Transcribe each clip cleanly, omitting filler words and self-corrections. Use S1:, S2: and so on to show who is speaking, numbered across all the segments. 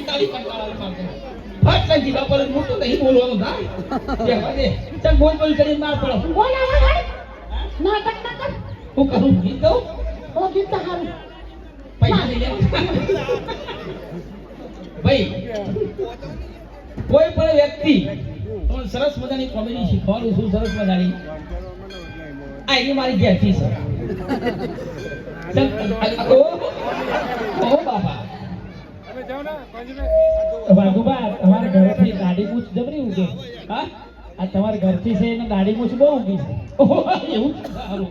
S1: કંટાળી મારતો ફટ લઈ જીવા પર મોટું નહીં બોલવાનું થાય કહેવા દે ચલ બોલ કરીને માર પડો
S2: બોલ હવે નાટક ના કર
S1: હું કરું ગીત ગાઉં
S2: ઓ ગીત તો હારું
S1: પૈસા લઈ લે ભાઈ કોઈ પણ વ્યક્તિ તમને સરસ મજાની કોમેડી શીખવાડું છું સરસ મજાની આ એની મારી ઘેરથી છે ઓ બાબા
S3: વાઘુબા તમારા ઘરથી દાઢી મૂછ જબરી ઉગે
S1: હા
S3: આ તમારા ઘરથી છે એને દાઢી મૂછ બહુ ઉગી છે
S1: એવું સારું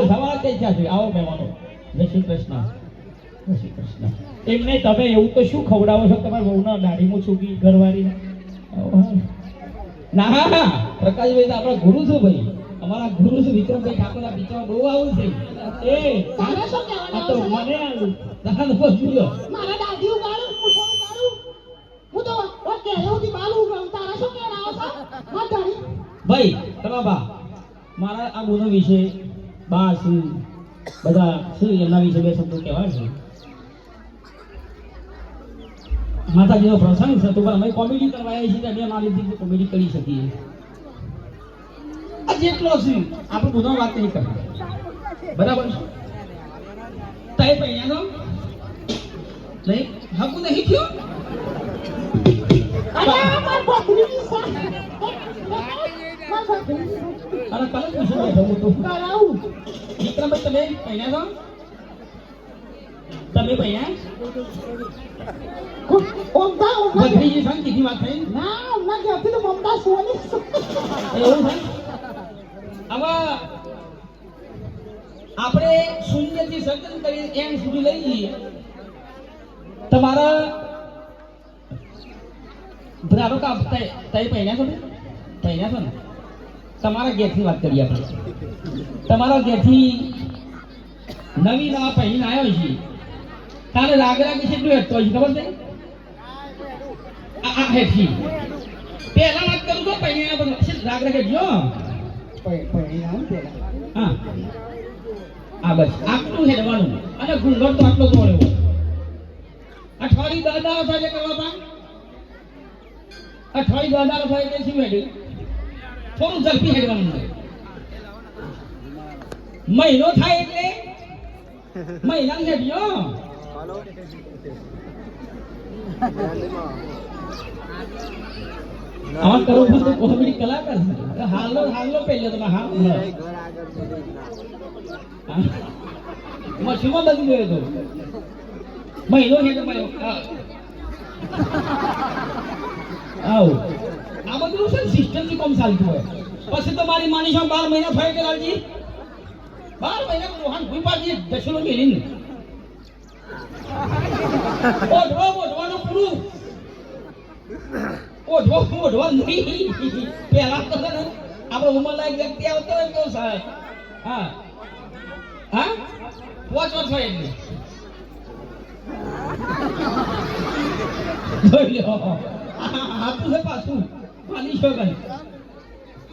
S1: સવાલ કઈ ક્યાં છે આવો મહેમાનો જય શ્રી કૃષ્ણ જય શ્રી કૃષ્ણ
S3: એમને તમે એવું તો શું ખવડાવો છો તમારા વહુના દાઢી મૂછ ઉગી ઘરવાળી
S1: ના પ્રકાશભાઈ તો આપણા ગુરુ છે ભાઈ અમારા ગુરુ છે વિક્રમભાઈ ઠાકોરના પિક્ચરમાં બહુ આવું છે
S3: એ
S2: તારે શું
S3: આ તો
S2: કહેવાનું
S3: મને આલું
S1: તારા બસ જોયો
S2: મારા દાદી ઉગાડું પૂછો ઉગાડું હું તો ઓ કેલોથી બાલ ઉગાડું તારા શું કહેવાનું છે મત ધણી
S1: ભાઈ તમારા બા મારા આ ગુનો વિશે બા શું બધા શું એમના વિશે બે શબ્દો કહેવાય છે માતાજીનો પ્રસંગ છે તો પણ અમે કોમેડી કરવા આવ્યા છીએ અમે મારી રીતે કોમેડી કરી શકીએ આ જેટલો છે આપણે બધા વાત નહીં કરવી બરાબર છે તય પૈયાનો નહીં હકુ નહીં થયો
S2: અરે માર બકરી સા માર બકરી
S1: અને કાલે પૂછો બેઠો હું તો
S2: કરાવું
S1: વિક્રમભાઈ તમે પૈયા છો તમે પૈયા
S2: ઓમતા
S1: બકરીજી સંગ કીધી વાત થઈ
S2: ના ઓમના ઘરથી તો મમતા સોની
S1: એવું છે હવે આપણે શૂન્યથી સર્જન કરી એમ સુધી લઈ જઈએ તમારા ધારો કે તય પહેર્યા છો ને પહેર્યા છો ને તમારા ઘેરથી વાત કરીએ આપણે તમારા ઘેરથી નવી નવા પહેરીને આવ્યો છે તારે રાગરા વિશે એટલું હેઠતો હોય છે ખબર છે આ હેઠી પહેલા વાત કરું તો પહેર્યા બધું રાગરા હેઠજો હા આ બસ આટલું હેડવાનું અને ઘૂંઘટ તો આટલો તોડ્યો અઠવાડિયું દાદા થાય કરવા પા અઠવાડિયું દાદા થાય એટલે શું હેડ્યું થોડું ઝડપી હેડવાનું મહિનો થાય એટલે મહિના હેડ્યો આમાં કરો તો કોમેડી કલાકાર છે હાલો પહેલે તમે હા મશીનમાં બદલી ગયો તો મહિનો છે તો આવો આ બધું છે સિસ્ટમથી કોમ ચાલતું હોય પછી તો મારી માની છો 12 મહિના થાય કે લાલજી 12 મહિના રોહન ભૂઈ પાડી દશલો મેલીને ઓઢવાનું પૂરું ઓઢવા નહીં પહેલા તો આપણો ઉંમર લાયક વ્યક્તિ આવતો હોય તો હા હા 5 વર્ષ હોય એટલે હાથું છે પાછું પાણી છો કઈ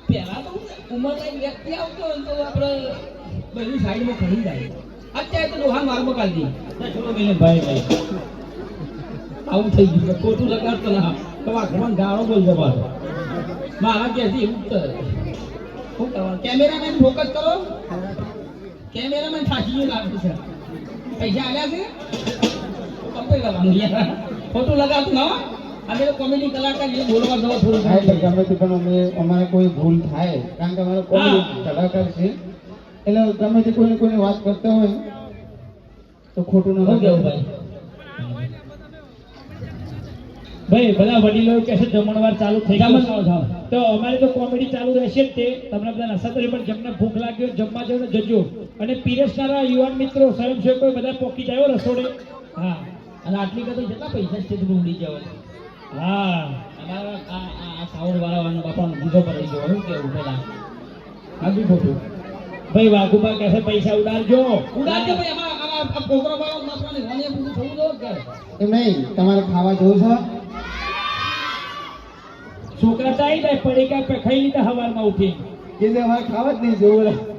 S1: પહેલા તો ઉંમર લાયક વ્યક્તિ આવતો હોય તો આપણે બધી સાઈડમાં ખરી જાય અત્યારે તો લોહા મારમાં કાઢી છોડો મેલે ભાઈ આવું થઈ ગયું ખોટું લગાડતો ના તમારા ગાળો બોલજો પાછો મારા ક્યાંથી એવું કરે શું કરવાનું કેમેરામેન ફોકસ કરો કેમેરામેન થાકી ગયું લાગે છે પૈસા આવ્યા છે કંપની કરવાનું યાર ખોટું લગાડતું ના અમે તો કોમેડી કલાકાર જે બોલવા દો થોડું
S4: થાય તો ગમે તે પણ અમારે કોઈ ભૂલ થાય કારણ કે અમારો કોમેડી કલાકાર છે એટલે ગમે તે કોઈને વાત કરતા હોય તો ખોટું ન
S1: કેવું ભાઈ
S3: ભાઈ બધા વડીલો કહે છે જમણવાર ચાલુ થઈ ગયો
S1: જમણવાર
S3: તો અમારે તો કોમેડી ચાલુ રહેશે જ તે તમને બધા નશા કરી પણ જેમને ભૂખ લાગ્યો જમવા જઈને જજો અને પીરસનારા યુવાન મિત્રો સ્વયંસેવકો બધા પોકી જાય રસોડે હા
S1: અને આટલી કદી કેટલા પૈસા સ્ટેજ પર ઉડી જવાય
S3: હા
S1: અમારા આ સાવર વાળાનો બાપાનો બીજો પર રહી ગયો એવું કેવું પેલા
S3: આગળ ખોટું ભાઈ વાઘુબા કહે છે પૈસા ઉડાડજો
S1: ઉડાડજો ભાઈ આમાં આ પ્રોગ્રામ વાળો માપવાની હોને પૂરું થવું દો કે
S4: એમ નહીં તમારે ખાવા જવું છે
S3: છોકરા તો આવી જાય પડીકા ખાઈ લીધા સવારમાં ઉઠી
S4: એટલે અમારે ખાવા જ નહીં જવું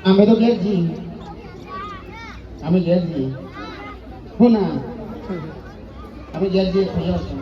S4: અમે તો ઘેર છીએ અમે ઘેર છીએ હું ના અમે ઘેર જઈએ ખાઈ આવશું